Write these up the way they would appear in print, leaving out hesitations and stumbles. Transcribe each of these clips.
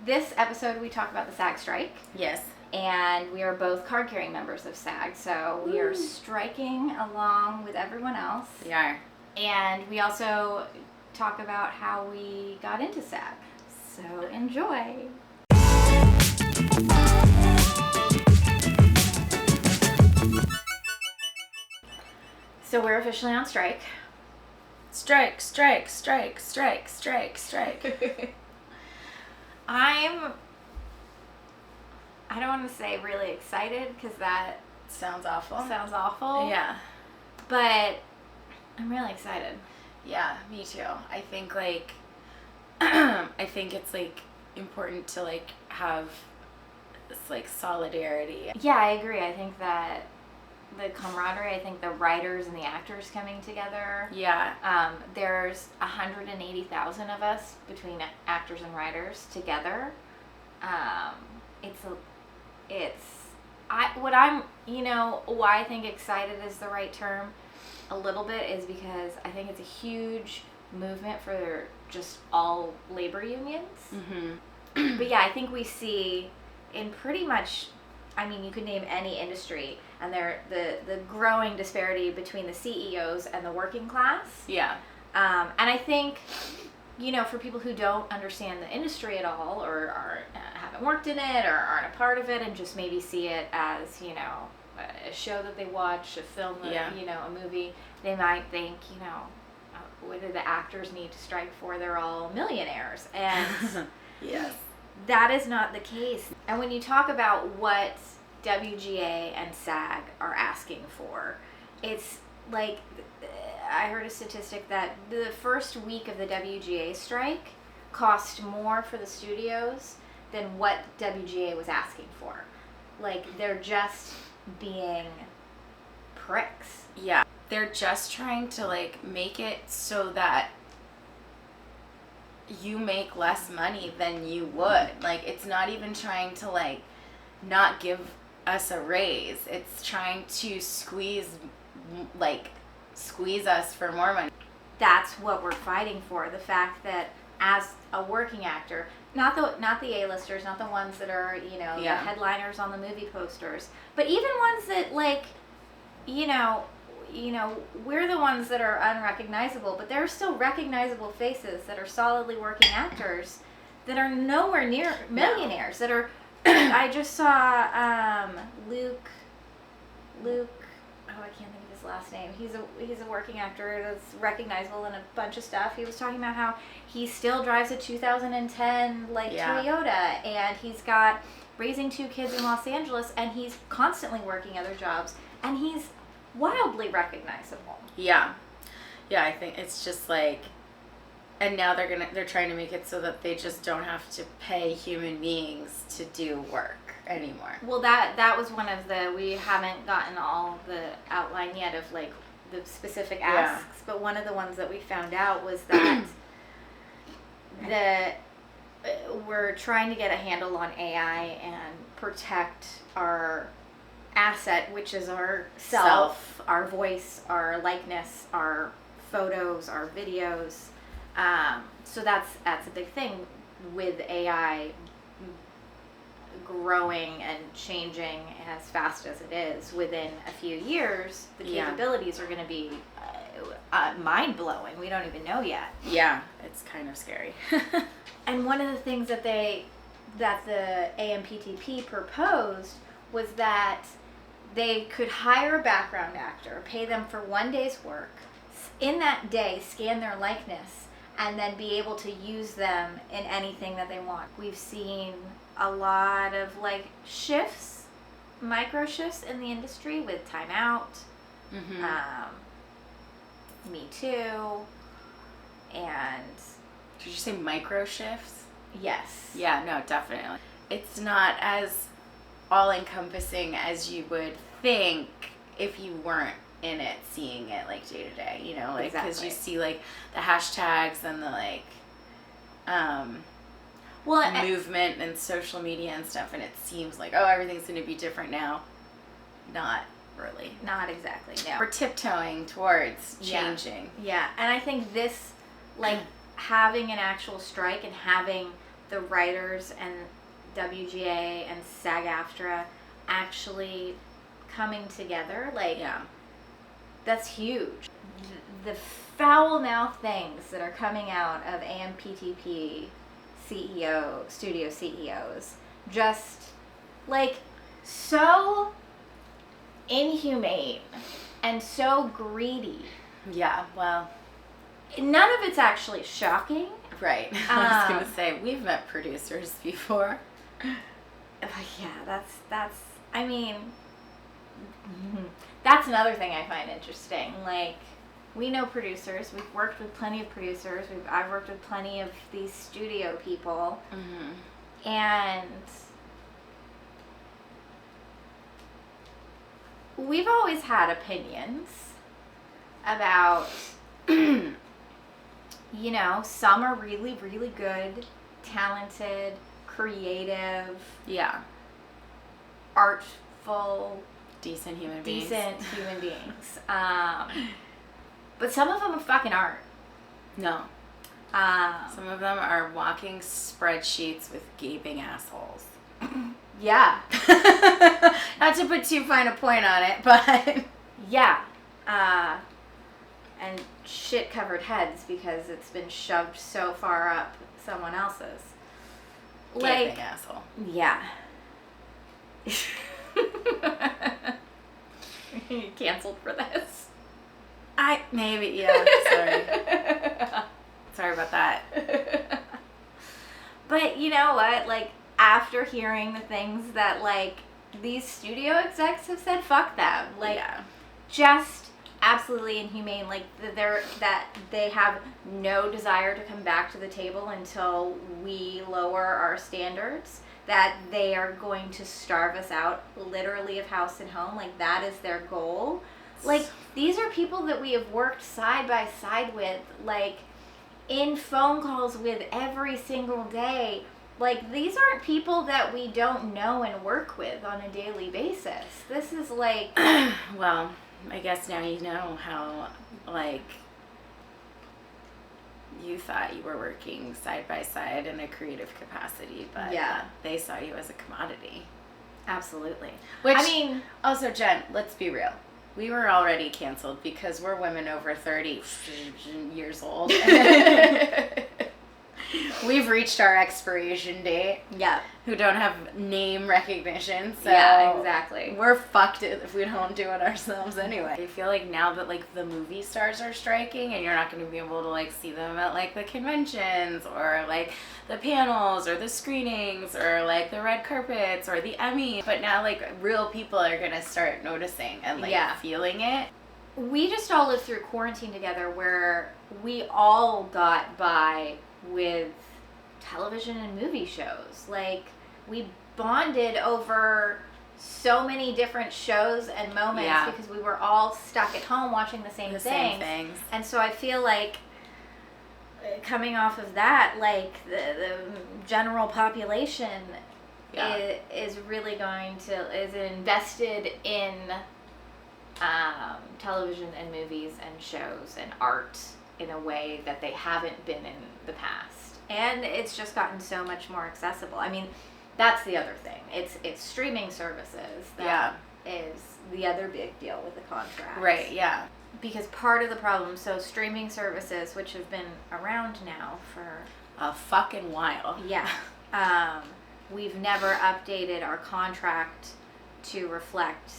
this episode we talk about the SAG strike. Yes. And we are both card-carrying members of SAG, so we are striking along with everyone else. We are. And we also talk about how we got into SAG. So enjoy. So we're officially on strike. Strike, strike, strike, strike, strike, strike. I don't want to say really excited because that sounds awful. Sounds awful. Yeah. But I'm really excited. Yeah, me too. I think like I think it's like important to like have this like solidarity. Yeah, I agree. I think that the camaraderie, I think the writers and the actors coming together. Yeah. There's 180,000 of us between actors and writers together. Why I think excited is the right term a little bit is because I think it's a huge movement for just all labor unions. Mm-hmm. But yeah, I think we see in pretty much, I mean, you could name any industry, and the growing disparity between the CEOs and the working class. Yeah. And I think, for people who don't understand the industry at all, or haven't worked in it, or aren't a part of it, and just maybe see it as, a show that they watch, a film, a movie, they might think, what do the actors need to strike for? They're all millionaires. And yes. That is not the case. And when you talk about what WGA and SAG are asking for, it's like, I heard a statistic that the first week of the WGA strike cost more for the studios than what WGA was asking for. Like, they're just being pricks. Yeah. They're just trying to like make it so that you make less money than you would. Like, it's not even trying to like not give us a raise. It's trying to squeeze us for more money. That's what we're fighting for. The fact that as a working actor, not the A-listers, not the ones that are, the headliners on the movie posters, but even ones that like, we're the ones that are unrecognizable, but there are still recognizable faces that are solidly working actors that are nowhere near millionaires. That are, I just saw Luke. Oh, I can't think of his last name. He's a working actor that's recognizable in a bunch of stuff. He was talking about how he still drives a 2010 Toyota, and he's got raising 2 kids in Los Angeles, and he's constantly working other jobs, and he's wildly recognizable. Yeah. Yeah, I think it's just like, and now they're trying to make it so that they just don't have to pay human beings to do work anymore. Well, that was one of we haven't gotten all the outline yet of like the specific asks, but one of the ones that we found out was that we're trying to get a handle on AI and protect our asset, which is our self, our voice, our likeness, our photos, our videos. So that's a big thing with AI growing and changing as fast as it is. Within a few years, the capabilities are going to be mind-blowing. We don't even know yet. Yeah, it's kind of scary. And one of the things that the AMPTP proposed was that they could hire a background actor, pay them for 1 day's work, in that day scan their likeness, and then be able to use them in anything that they want. We've seen a lot of like shifts, micro shifts in the industry with Time Out, Me Too, and... Did you say micro shifts? Yes. Yeah, no, definitely. It's not as all-encompassing as you would think if you weren't in it, seeing it like day to day, like, because you see like the hashtags and the like movement and social media and stuff, and it seems like, oh, everything's going to be different now. Not really. Not exactly, no. We're tiptoeing towards changing. Yeah, and I think this, like, having an actual strike and having the writers and WGA and SAG-AFTRA actually coming together, like, that's huge. The foul-mouthed things that are coming out of AMPTP studio CEOs, just, like, so inhumane and so greedy. Yeah, well, none of it's actually shocking. Right. I was going to say, we've met producers before. Yeah, that's I mean, that's another thing I find interesting. Like, we know producers. We've worked with plenty of producers. I've worked with plenty of these studio people. Mm-hmm. And we've always had opinions about, you know, some are really, really good, talented, creative, artful, decent human beings. But some of them fucking aren't. No. Some of them are walking spreadsheets with gaping assholes. Yeah. Not to put too fine a point on it, but... Yeah. And shit-covered heads because it's been shoved so far up someone else's. Gaping asshole. Yeah. You canceled for this. Sorry. Sorry about that. But you know what? Like, after hearing the things that, like, these studio execs have said, fuck them. Like, just absolutely inhumane. Like, that they have no desire to come back to the table until we lower our standards. That they are going to starve us out, literally, of house and home. Like, that is their goal. Like, these are people that we have worked side by side with, like, in phone calls with every single day. Like, these aren't people that we don't know and work with on a daily basis. This is like... Well, I guess now you know how, like, you thought you were working side by side in a creative capacity, but they saw you as a commodity. Absolutely. Which, I mean... Also, Jen, let's be real. We were already canceled because we're women over 30 years old. We've reached our expiration date. Yeah. Who don't have name recognition. So yeah, exactly. We're fucked if we don't do it ourselves anyway. I feel like now that, like, the movie stars are striking and you're not going to be able to, like, see them at, like, the conventions or, like, the panels or the screenings or, like, the red carpets or the Emmy. But now, like, real people are going to start noticing and, like, feeling it. We just all lived through quarantine together where we all got by with television and movie shows. Like, we bonded over so many different shows and moments because we were all stuck at home watching the same things. And so I feel like coming off of that, like, the general population is really is invested in television and movies and shows and art in a way that they haven't been in the past. And it's just gotten so much more accessible. I mean, that's the other thing. It's streaming services that is the other big deal with the contract. Right, yeah. Because part of the problem, so streaming services, which have been around now for a fucking while. Yeah. We've never updated our contract to reflect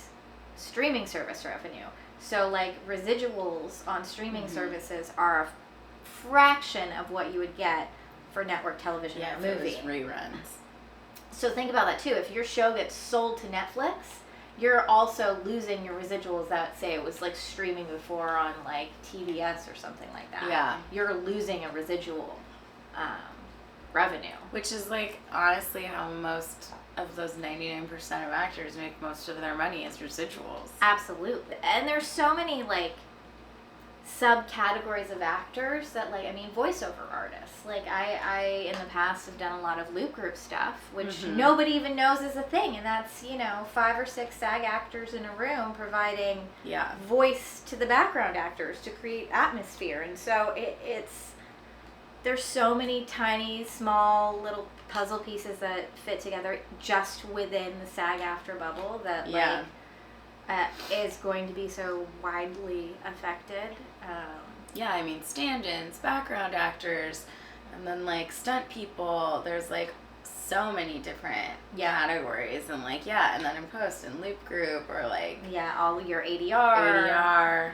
streaming service revenue. So, like, residuals on streaming services are a fraction of what you would get for network television or movie. Reruns. So think about that too. If your show gets sold to Netflix, you're also losing your residuals that, say, it was, like, streaming before on, like, TBS or something like that. Yeah. You're losing a residual revenue. Which is, like, honestly how most of those 99% of actors make most of their money as residuals. Absolutely. And there's so many, like, subcategories of actors that, like, I mean, voiceover artists. Like, I in the past have done a lot of loop group stuff, which nobody even knows is a thing. And that's, 5 or 6 SAG actors in a room providing voice to the background actors to create atmosphere. And so it's there's so many tiny, small, little puzzle pieces that fit together just within the SAG-AFTRA bubble that is going to be so widely affected. Yeah, I mean, stand-ins, background actors, and then like stunt people. There's like so many different categories, and and then in post and loop group or like all your ADR.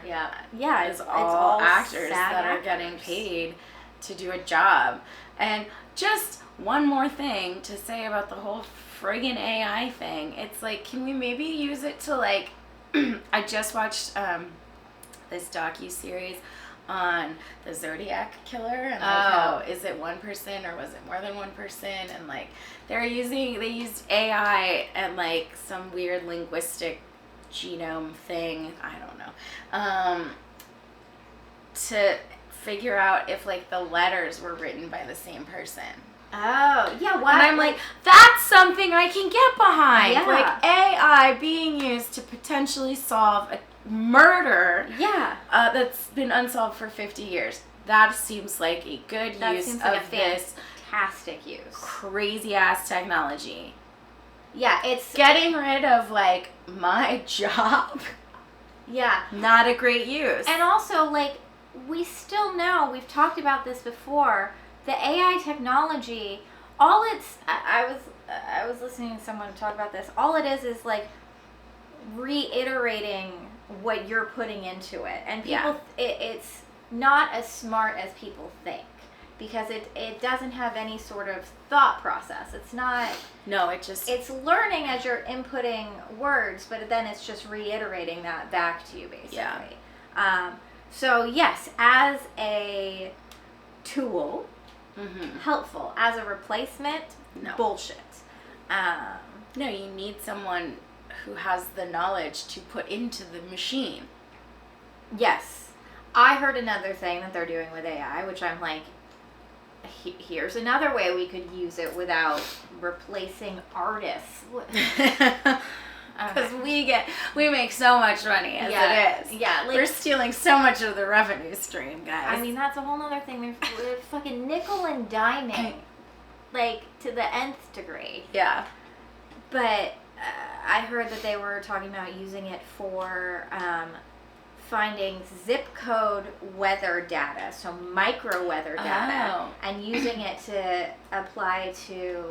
It's all actors that are getting paid to do a job. And just one more thing to say about the whole friggin' AI thing. It's like, can we maybe use it to like I just watched this docu-series on the Zodiac killer and how is it one person or was it more than one person, and like they used AI and like some weird linguistic genome thing, I don't know, to figure out if like the letters were written by the same person. Oh, yeah, what? And I'm like, that's something I can get behind. Yeah. Like AI being used to potentially solve a murder that's been unsolved for 50 years. That seems like a good use of this fantastic use. Crazy ass technology. Yeah, it's getting rid of like my job. Yeah. Not a great use. And also like we still know, we've talked about this before, the AI technology, all it's I was listening to someone talk about this. All it is like reiterating what you're putting into it, and people it's not as smart as people think, because it doesn't have any sort of thought process. It's not it's learning as you're inputting words, but then it's just reiterating that back to you basically. So yes, as a tool, helpful. As a replacement, bullshit. No, you need someone who has the knowledge to put into the machine. Yes. I heard another thing that they're doing with AI, which I'm like, here's another way we could use it without replacing artists. Because we make so much money as it is. Yeah, like, we're stealing so much of the revenue stream, guys. I mean, that's a whole other thing. They're fucking nickel and diming, like to the nth degree. Yeah. But I heard that they were talking about using it for finding zip code weather data, so micro weather data, and using it to apply to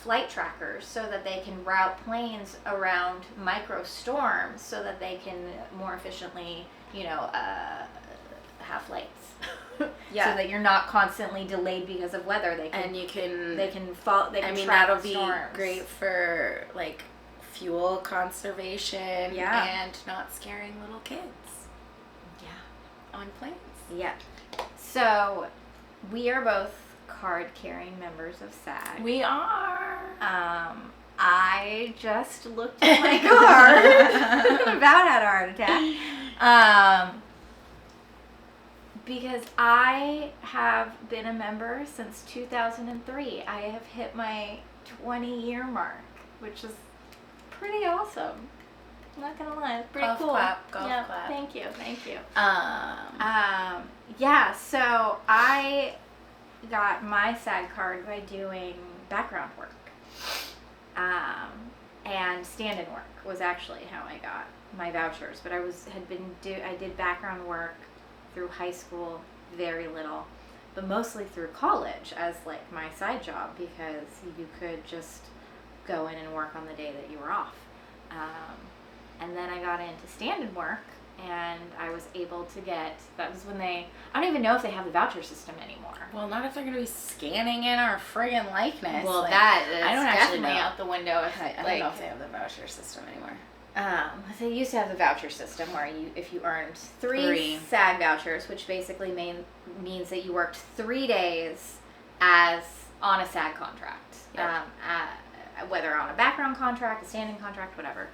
flight trackers so that they can route planes around micro storms so that they can more efficiently, have flights. So that you're not constantly delayed because of weather. That'll be great for like fuel conservation and not scaring little kids. On planes. Yeah. So, we are both card-carrying members of SAG. We are. I just looked at my card. About had a heart attack. Because I have been a member since 2003. I have hit my 20-year mark, which is pretty awesome. I'm not gonna lie, it's pretty cool. Golf clap. Thank you. So I got my SAG card by doing background work. And stand-in work was actually how I got my vouchers. But I did background work through high school, very little, but mostly through college as like my side job, because you could just go in and work on the day that you were off. And then I got into stand-in work, and I was able to that was when I don't even know if they have the voucher system anymore. Well, not if they're going to be scanning in our friggin' likeness. Well, that is I don't definitely out the window. I don't know if they have the voucher system anymore. They used to have the voucher system where if you earned three SAG vouchers, which basically means that you worked 3 days on a SAG contract, whether on a background contract, a stand-in contract, whatever.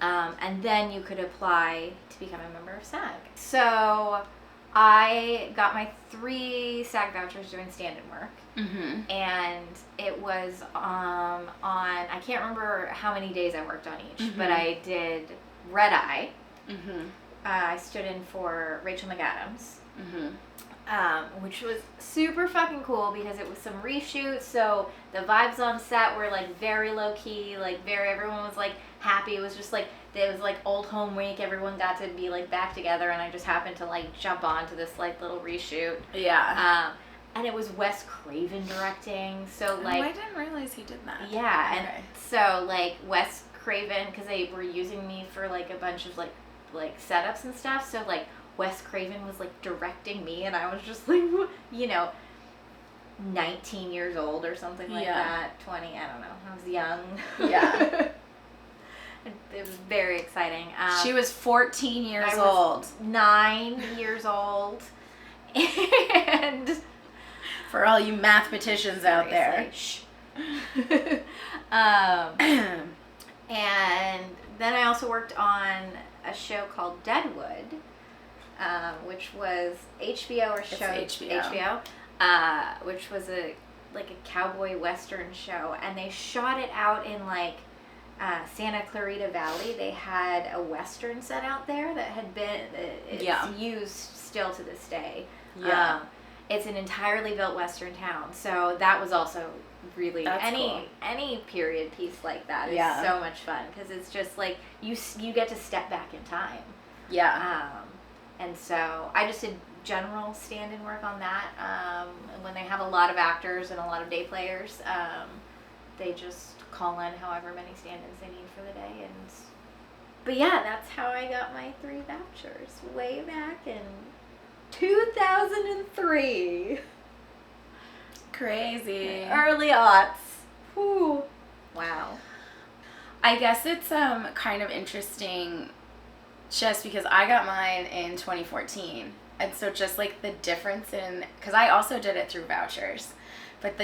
And then you could apply to become a member of SAG. So I got my 3 SAG vouchers doing stand-in work. Mm-hmm. And it was on, I can't remember how many days I worked on each, mm-hmm. but I did Red Eye. Mm-hmm. I stood in for Rachel McAdams. Mm-hmm. which was super fucking cool because it was some reshoots. So the vibes on set were like very low key, like everyone was like happy. It was just like, it was like old home week. Everyone got to be like back together, and I just happened to like jump onto this like little reshoot. Yeah. And it was Wes Craven directing. So like, I didn't realize he did that. Yeah, okay. And so like Wes Craven, because they were using me for like a bunch of like setups and stuff. So like Wes Craven was like directing me, and I was just like, 19 years old or something like that. 20, I don't know. I was young. Yeah. It was very exciting. She was 14 years old. 9 years old. And for all you mathematicians out there. Shh. And then I also worked on a show called Deadwood, which was HBO or show. It's HBO. Which was a cowboy western show, and they shot it out in like Santa Clarita Valley. They had a western set out there that had been used still to this day. Yeah. It's an entirely built western town, so that was also really cool. Any period piece like that is so much fun because it's just like you get to step back in time. Yeah. And so I just did general stand-in work on that. When they have a lot of actors and a lot of day players, they just call in however many stand-ins they need for the day. But yeah, that's how I got my 3 vouchers way back in 2003. Crazy. Early aughts. Whew. Wow. I guess it's kind of interesting just because I got mine in 2014. And so just like the difference in, because I also did it through vouchers, but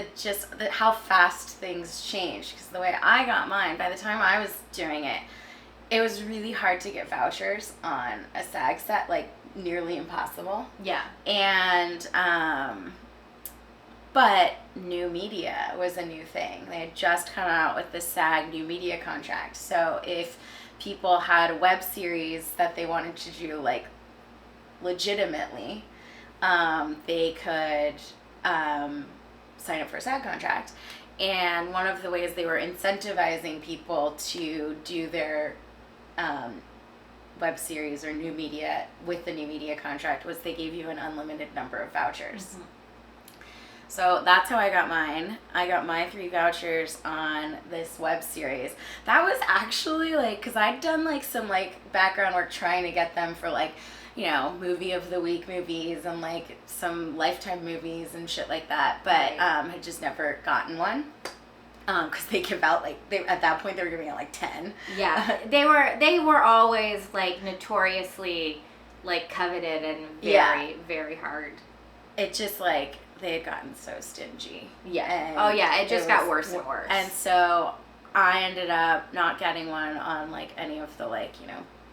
how fast things changed. Because the way I got mine, by the time I was doing it, it was really hard to get vouchers on a SAG set, like nearly impossible. Yeah. And, but new media was a new thing. They had just come out with the SAG new media contract. So if people had a web series that they wanted to do like legitimately, they could sign up for a SAG contract. And one of the ways they were incentivizing people to do their web series or new media with the new media contract was they gave you an unlimited number of vouchers. Mm-hmm. So that's how I got mine. I got my 3 vouchers on this web series. That was actually like, because I'd done like some like background work trying to get them for like, movie of the week movies and like some Lifetime movies and shit like that. But had just never gotten one. Because they give out at that point they were giving out like 10. Yeah, they were always like notoriously like coveted and very very hard. It just like they had gotten so stingy. Yeah. It just got worse and worse. And so I ended up not getting one on like any of the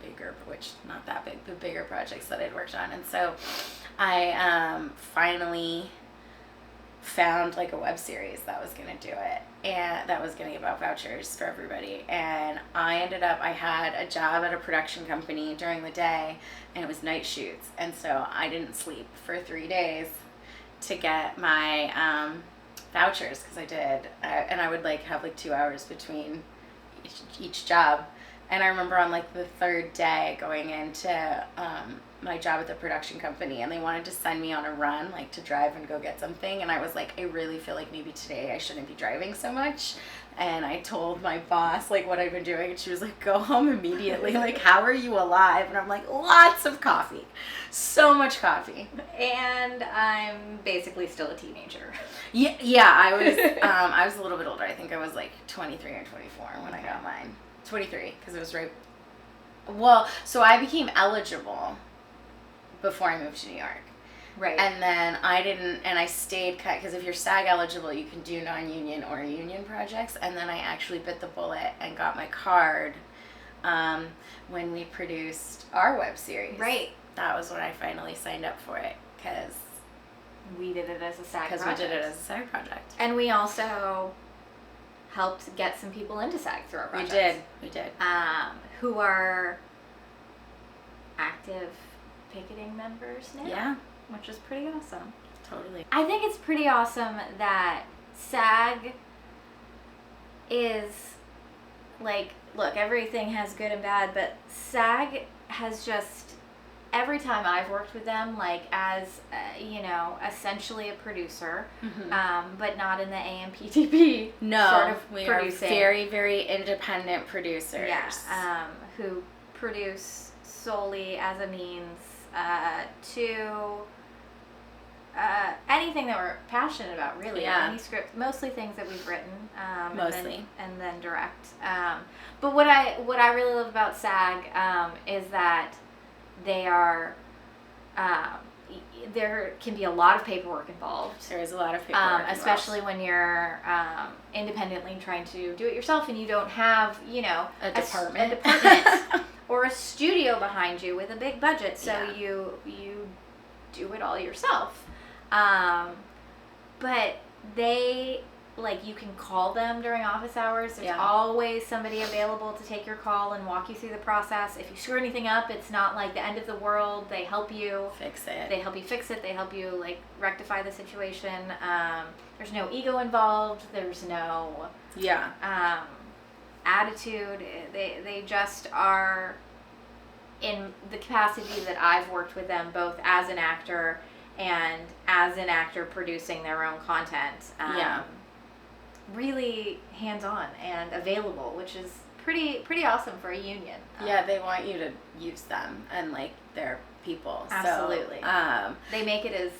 bigger, which not that big, but bigger projects that I'd worked on. And so I finally found like a web series that was going to do it and that was going to give out vouchers for everybody. And I had a job at a production company during the day and it was night shoots. And so I didn't sleep for 3 days to get my vouchers because I did. And I would like have like 2 hours between each job. And I remember on like the 3rd day going into my job at the production company and they wanted to send me on a run, like to drive and go get something. And I was like, I really feel like maybe today I shouldn't be driving so much. And I told my boss like what I'd been doing and she was like, go home immediately. Like, how are you alive? And I'm like, lots of coffee. So much coffee. And I'm basically still a teenager. Yeah, I was a little bit older. I think I was like 23 or 24 when I got mine. 23, because it was right. Well, so I became eligible before I moved to New York. Right. And then I stayed cut, because if you're SAG eligible, you can do non-union or union projects. And then I actually bit the bullet and got my card when we produced our web series. Right. That was when I finally signed up for it, because we did it as a SAG project. Because we did it as a SAG project. And we also helped get some people into SAG through our project. We did. Who are active picketing members now. Yeah. which is pretty awesome. Totally. I think it's pretty awesome that SAG is, like, look, everything has good and bad, but SAG has just, every time I've worked with them, like, as, essentially a producer, but not in the AMPTP sort of we producing. Are very, very independent producers. Yeah, who produce solely as a means to anything that we're passionate about, really. Yeah. Any script, mostly things that we've written. Mostly. And then direct. But what I really love about SAG is that they are, there can be a lot of paperwork involved. There is a lot of paperwork especially when you're independently trying to do it yourself and you don't have, a department or a studio behind you with a big budget, so you do it all yourself. But they, like, you can call them during office hours. There's always somebody available to take your call and walk you through the process. If you screw anything up, it's not like the end of the world. They help you fix it. They help you fix it. They help you, like, rectify the situation. There's no ego involved. There's no attitude. They just are, in the capacity that I've worked with them, both as an actor and as an actor producing their own content, really hands-on and available, which is pretty awesome for a union. They want you to use them and, like, their people. Absolutely. So, they make it as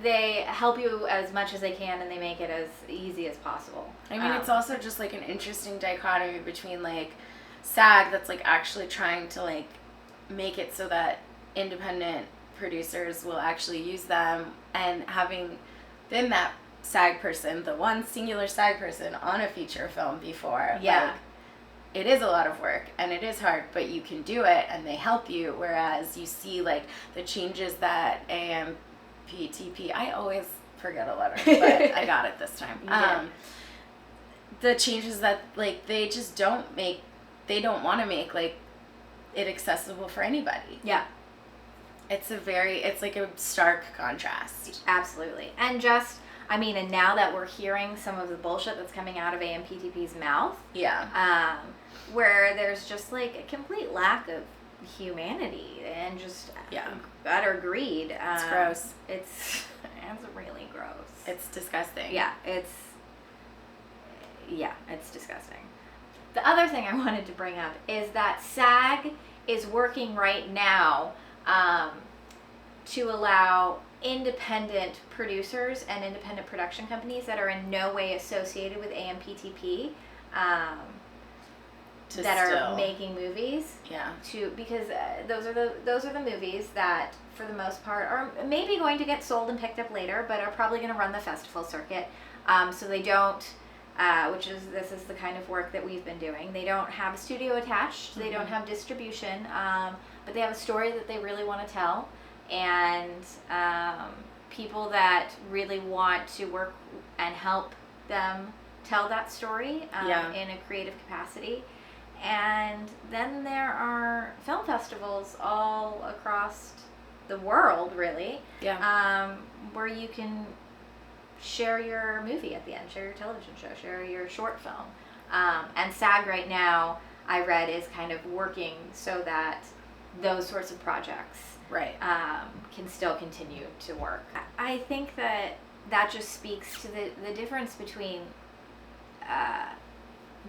they help you as much as they can, and they make it as easy as possible. I mean, it's also just, like, an interesting dichotomy between, like, SAG that's, like, actually trying to, like, make it so that independent producers will actually use them, and having been that SAG person, the one singular SAG person on a feature film before. Like, it is a lot of work and it is hard, but you can do it and they help you. Whereas you see, like, the changes that AMPTP, I always forget a letter, but I got it this time. The changes that, like, they just don't want to make, like, it accessible for anybody. Yeah. It's like a stark contrast. Absolutely. And just, I mean, and now that we're hearing some of the bullshit that's coming out of AMPTP's mouth, where there's just, like, a complete lack of humanity and just utter greed. It's gross. It's really gross. It's disgusting. Yeah, it's disgusting. The other thing I wanted to bring up is that SAG is working right now to allow independent producers and independent production companies that are in no way associated with AMPTP are making movies. Because those are the movies that, for the most part, are maybe going to get sold and picked up later, but are probably going to run the festival circuit. So they don't. This is the kind of work that we've been doing. They don't have a studio attached. They don't have distribution, but they have a story that they really want to tell, and people that really want to work and help them tell that story in a creative capacity. And then there are film festivals all across the world, really, where you can share your movie at the end, share your television show, share your short film. And SAG right now, I read, is kind of working so that those sorts of projects can still continue to work. I think that just speaks to the difference between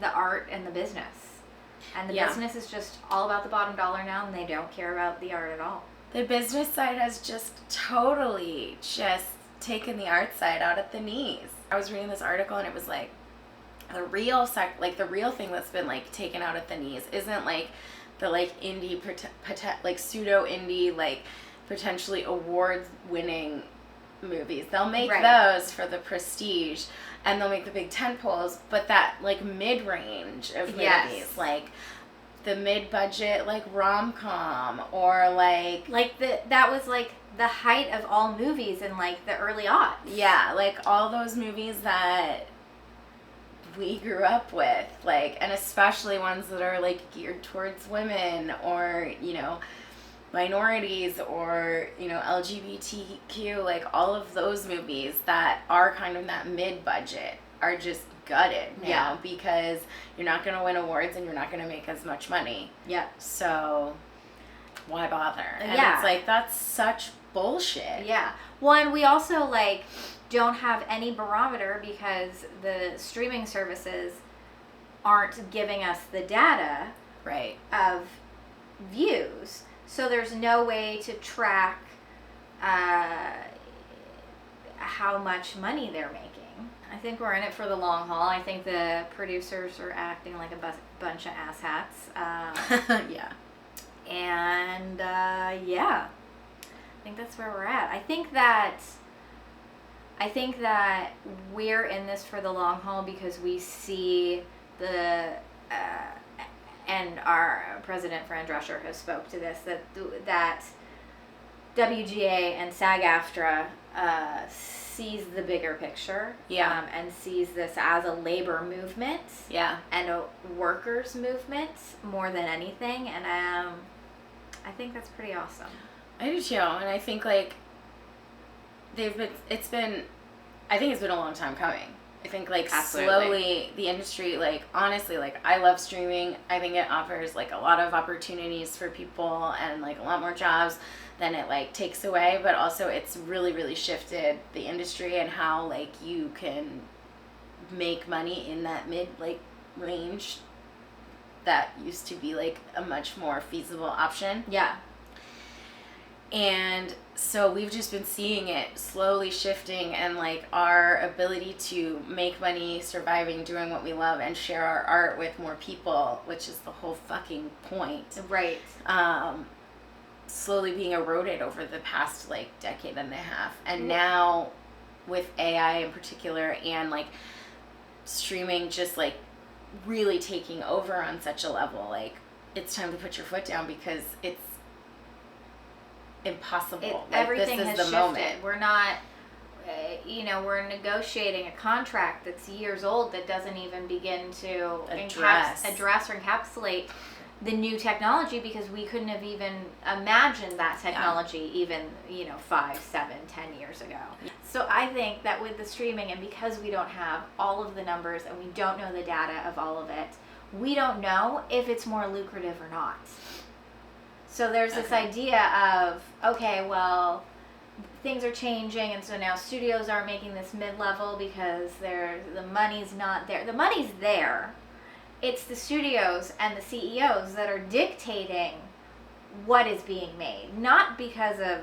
the art and the business. And the business is just all about the bottom dollar now, and they don't care about the art at all. The business side has just totally just taken the art side out at the knees. I was reading this article and it was like the real thing that's been, like, taken out at the knees isn't, like, the, like, indie like pseudo indie, like, potentially award winning movies. They'll make those for the prestige and they'll make the big tentpoles, but that, like, mid-range of movies, like the mid-budget, like, rom-com, or like that was, like, the height of all movies in, like, the early aughts. Yeah, like, all those movies that we grew up with, like, and especially ones that are, like, geared towards women, or, you know, minorities or, you know, LGBTQ, like all of those movies that are kind of that mid-budget are just gutted now because you're not going to win awards and you're not going to make as much money. Yeah. So why bother? And it's like, that's such bullshit. Yeah. One, we also like don't have any barometer because the streaming services aren't giving us the data of views. So there's no way to track how much money they're making. I think we're in it for the long haul. I think the producers are acting like a bunch of asshats. Yeah. And I think that's where we're at. I think that we're in this for the long haul because we see and our president, Fran Drescher, has spoke to this, that WGA and SAG-AFTRA sees the bigger picture, and sees this as a labor movement, and a workers movement more than anything, and I think that's pretty awesome. I do too, and I think like it's been a long time coming. I think like slowly the industry, like honestly, like I love streaming. I think it offers like a lot of opportunities for people and like a lot more jobs than it like takes away, but also it's really, really shifted the industry and how like you can make money in that mid like range that used to be like a much more feasible option. Yeah. And so we've just been seeing it slowly shifting, and like our ability to make money surviving, doing what we love, and share our art with more people, which is the whole fucking point. Right. Slowly being eroded over the past like decade and a half. And now with AI in particular and like streaming just like really taking over on such a level, like it's time to put your foot down because it's impossible. Everything this is has the shifted. moment. We're not, we're negotiating a contract that's years old that doesn't even begin to address or encapsulate the new technology because we couldn't have even imagined that technology even 5, 7, 10 years ago. So I think that with the streaming, and because we don't have all of the numbers and we don't know the data of all of it, we don't know if it's more lucrative or not. So there's this idea of, okay, well, things are changing, and so now studios aren't making this mid-level because the money's not there. The money's there. It's the studios and the CEOs that are dictating what is being made, not because of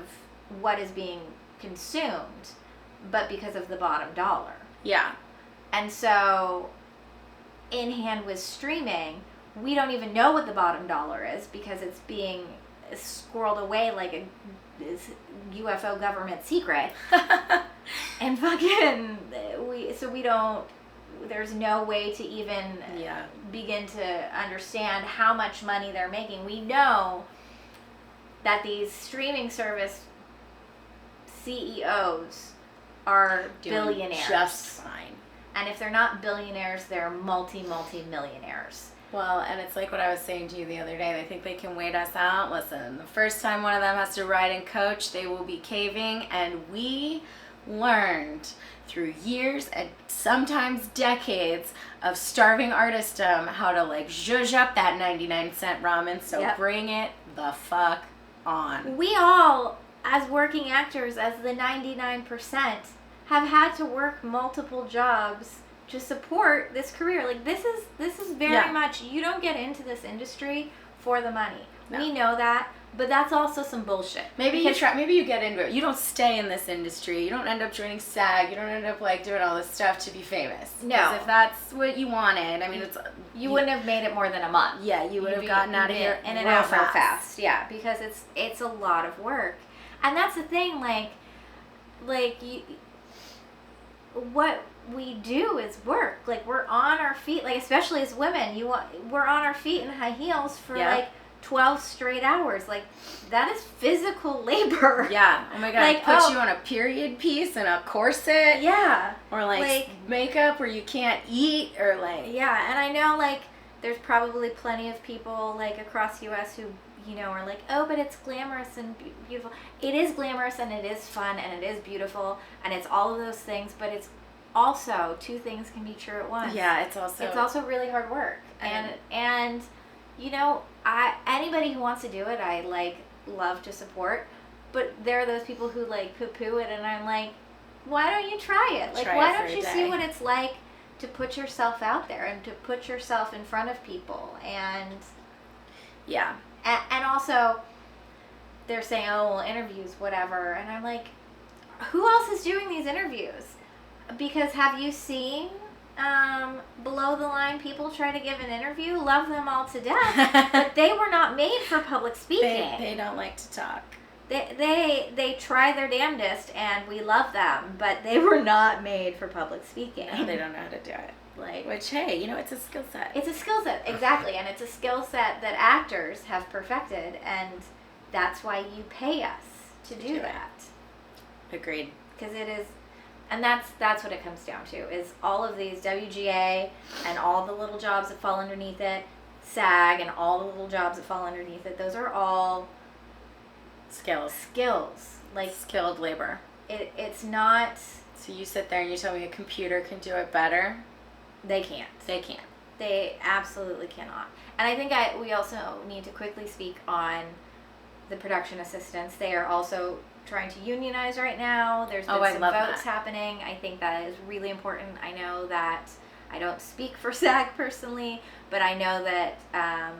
what is being consumed, but because of the bottom dollar. Yeah. And so, in hand with streaming, we don't even know what the bottom dollar is because it's being squirreled away like this UFO government secret. And fucking, we don't, there's no way to even begin to understand how much money they're making. We know that these streaming service CEOs are doing billionaires. Just fine. And if they're not billionaires, they're multi-millionaires. Well, and it's like what I was saying to you the other day. They think they can wait us out. Listen, the first time one of them has to ride and coach, they will be caving. And we learned through years and sometimes decades of starving artistdom how to like zhuzh up that 99-cent ramen. So bring it the fuck on. We all, as working actors, as the 99%, have had to work multiple jobs to support this career. Like this is very much, you don't get into this industry for the money. No. We know that, but that's also some bullshit. Maybe you get into it. You don't stay in this industry. You don't end up joining SAG. You don't end up like doing all this stuff to be famous. No. Because if that's what you wanted, I mean, you wouldn't have made it more than a month. Yeah, you would have gotten out of here in and out real fast. Yeah, because it's a lot of work, and that's the thing. What we do is work. Like we're on our feet. Like especially as women, we're on our feet in high heels for like 12 straight hours. Like that is physical labor. Yeah. Oh my god. Like, put you on a period piece and a corset. Yeah. Or like makeup where you can't eat or like. Yeah, and I know like there's probably plenty of people like across the U.S. who are like, oh, but it's glamorous and beautiful. It is glamorous and it is fun and it is beautiful and it's all of those things, but it's also two things can be true at once. Yeah, it's also really hard work. And anybody who wants to do it, I like love to support. But there are those people who like poo-poo it, and I'm like, why don't you try it? Like, why don't you see what it's like to put yourself out there and to put yourself in front of people? And yeah. And also, they're saying, oh, well, interviews, whatever. And I'm like, who else is doing these interviews? Because have you seen below the line people try to give an interview? Love them all to death. But they were not made for public speaking. They don't like to talk. They try their damnedest, and we love them, but they were not made for public speaking. No, they don't know how to do it. Which, hey, it's a skill set. It's a skill set, exactly, and it's a skill set that actors have perfected, and that's why you pay us to do that. Agreed. Because it is, and that's what it comes down to, is all of these WGA and all the little jobs that fall underneath it, SAG and all the little jobs that fall underneath it, those are all skills, like skilled labor. It's not. So you sit there and you tell me a computer can do it better? They can't. They absolutely cannot. And I think we also need to quickly speak on the production assistants. They are also trying to unionize right now. There's been some votes happening. I think that is really important. I know that I don't speak for SAG personally, but I know that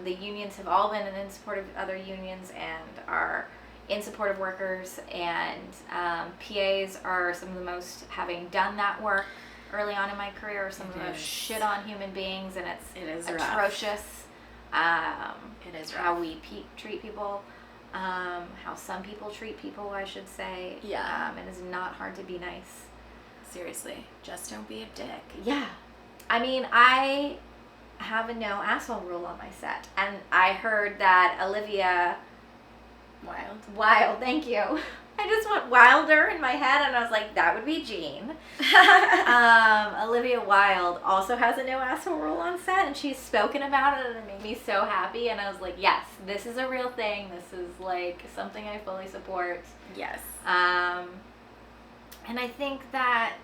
the unions have all been in support of other unions and are in support of workers, and PAs are some of the most, having done that work early on in my career, some of the most shit on human beings, and it is atrocious. It is how we treat people, how some people treat people, I should say. Yeah. It is not hard to be nice. Seriously, just don't be a dick. Yeah. I mean, I have a no asshole rule on my set, and I heard that Olivia Wilde, thank you. I just went Wilder in my head, and I was like, that would be Jean. Olivia Wilde also has a no asshole rule on set, and she's spoken about it, and it made me so happy. And I was like, yes, this is a real thing. This is like something I fully support. Yes. And I think that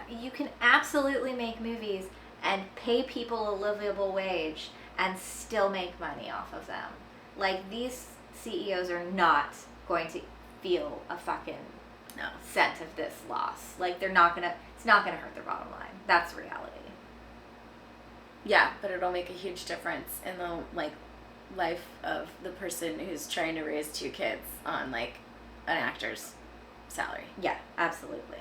you can absolutely make movies and pay people a livable wage and still make money off of them. Like, these CEOs are not going to feel a fucking cent of this loss. Like, it's not gonna hurt their bottom line. That's reality. Yeah, but it'll make a huge difference in the life of the person who's trying to raise 2 kids on an actor's salary. Yeah, absolutely.